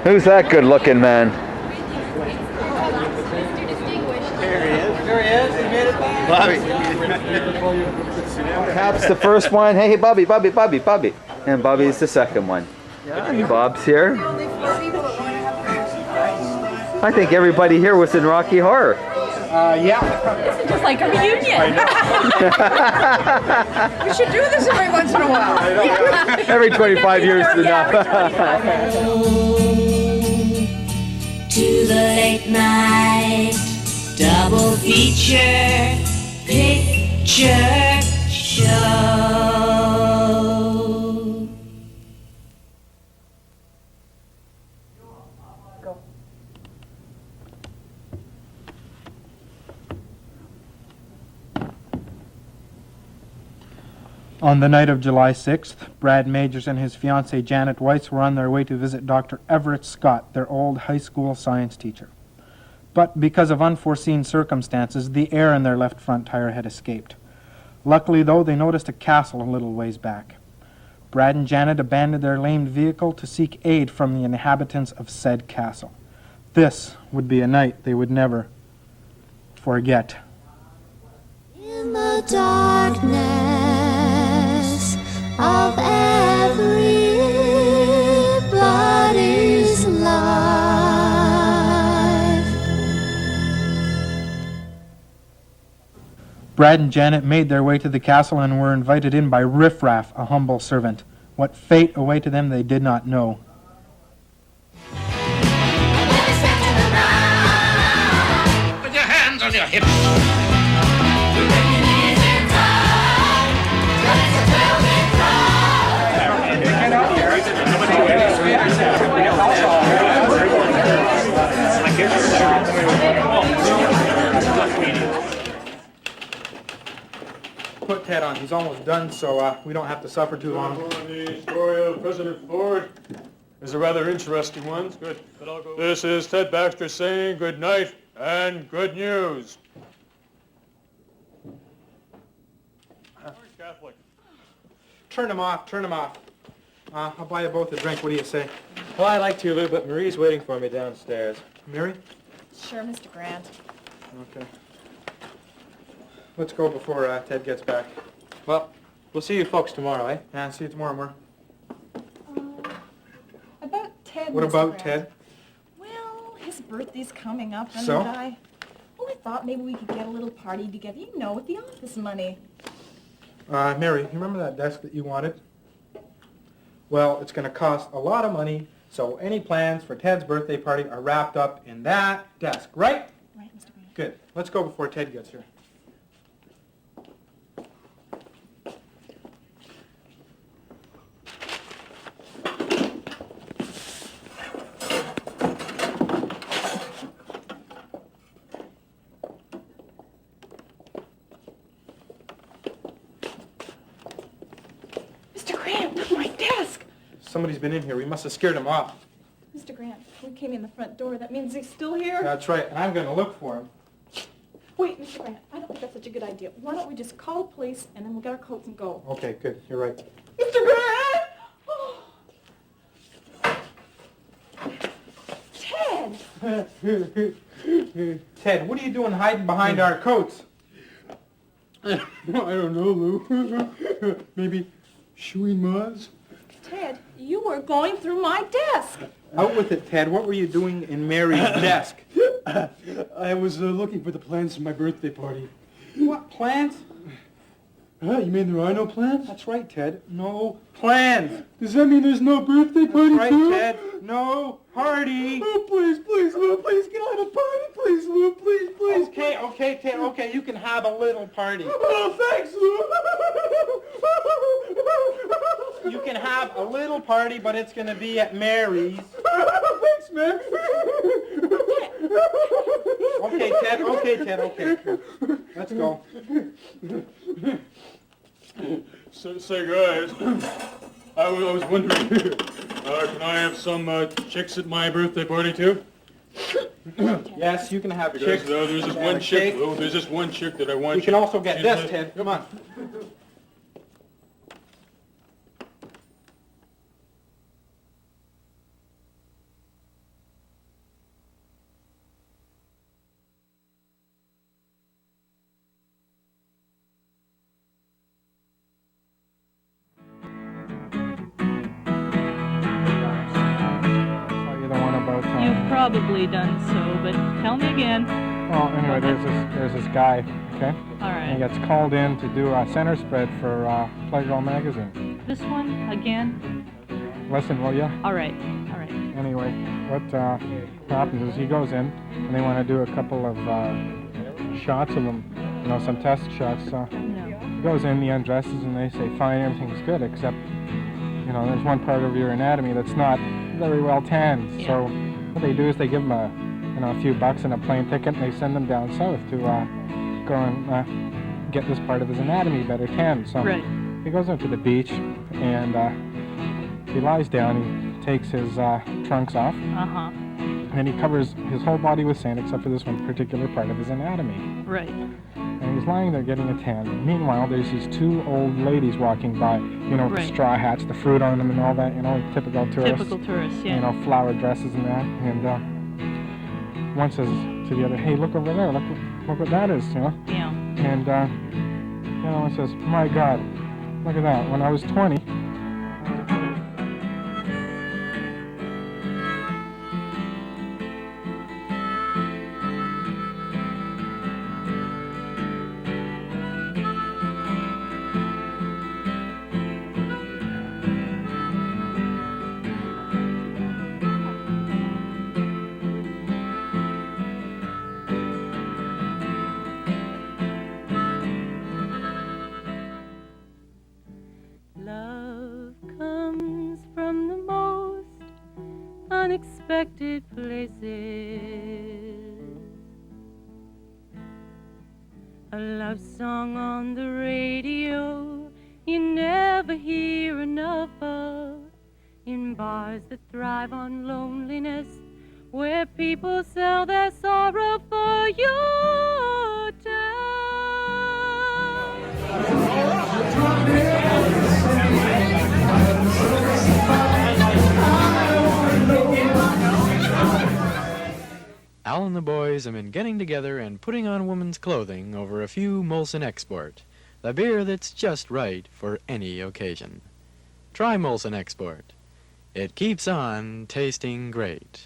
Who's that good-looking man? There he is. There he is. He made it back. Bobby. Cap's the first one. Hey, Bobby. And Bobby's the second one. And Bob's here. I think everybody here was in Rocky Horror. Yeah. This is just like a reunion. We should do this every once in a while. Every 25 years is enough. To the late night double feature picture show. On the night of July 6th, Brad Majors and his fiancée Janet Weiss were on their way to visit Dr. Everett Scott, their old high school science teacher. But because of unforeseen circumstances, the air in their left front tire had escaped. Luckily, though, they noticed a castle a little ways back. Brad and Janet abandoned their lamed vehicle to seek aid from the inhabitants of said castle. This would be a night they would never forget. In the darkness of everybody's life. Brad and Janet made their way to the castle and were invited in by Riff Raff, a humble servant. What fate awaited them they did not know. Put your hands on your hips. Put Ted on. He's almost done, so we don't have to suffer too long. The story of President Ford is a rather interesting one. Good. This is Ted Baxter saying good night and good news. Catholic. Turn him off. I'll buy you both a drink. What do you say? Well, I'd like to, Lou, but Marie's waiting for me downstairs. Mary? Sure, Mr. Grant. Okay. Let's go before Ted gets back. Well, we'll see you folks tomorrow, eh? Yeah, see you tomorrow, Mar. About Ted, What Mr. about Grant. Ted? Well, his birthday's coming up, and So? I thought maybe we could get a little party together, you know, with the office money. Mary, you remember that desk that you wanted? Well, it's going to cost a lot of money, so any plans for Ted's birthday party are wrapped up in that desk, right? Right, Mr. Grant. Good. Let's go before Ted gets here. Mr. Grant, my desk! Somebody's been in here. We must have scared him off. Mr. Grant, we came in the front door. That means he's still here? That's right, and I'm going to look for him. Wait, Mr. Grant, I don't think that's such a good idea. Why don't we just call the police, and then we'll get our coats and go? Okay, good. You're right. Mr. Grant! Oh. Ted! Ted, what are you doing hiding behind our coats? I don't know, Lou. Maybe Shuey Maz? Ted, you were going through my desk. Out with it, Ted. What were you doing in Mary's desk? I was looking for the plans for my birthday party. What plans? You mean there are no plans? That's right, Ted. No plans. Does that mean there's no birthday party That's right, too? Ted. No party. Oh, please, Lou, please, can I have a party, please, Lou, please. Okay, Ted. Okay, you can have a little party. Oh, thanks, Lou. You can have a little party, but it's going to be at Mary's. Thanks, man. Okay, Ted. Okay. Let's go. Say, guys, I was wondering, can I have some chicks at my birthday party, too? Yes, you can have Because chicks. there's just one chick, Lou. There's just one chick that I want. You can also get She's this, Ted. Come on. probably done so, but tell me again. Well, anyway, there's this guy, okay? All And he right. gets called in to do a center spread for Playgirl magazine. This one again? Listen, will you? All right. All right. Anyway, what happens is he goes in, and they want to do a couple of shots of him, you know, some test shots. No. He goes in, he undresses, and they say, fine, everything's good, except, you know, there's one part of your anatomy that's not very well tanned. Yeah. So what they do is they give him a few bucks and a plane ticket, and they send him down south to go and get this part of his anatomy better tanned. So Right. he goes out to the beach, and he lies down, he takes his trunks off, Uh-huh. and then he covers his whole body with sand except for this one particular part of his anatomy. Right. And he's lying there getting a tan. Meanwhile, there's these two old ladies walking by, you know, with Right. the straw hats, the fruit on them and all that, you know, typical tourists. Typical tourists, yeah. You know, flower dresses and that. And one says to the other, hey, look over there, look what that is, you know. Yeah. And the other one says, my God, look at that. When I was 20, Love comes from the most unexpected places. A love song on the radio you never hear enough of. In bars that thrive on loneliness, where people sell their sorrow for your town. Al and the boys have been getting together and putting on women's clothing over a few Molson Export, the beer that's just right for any occasion. Try Molson Export. It keeps on tasting great.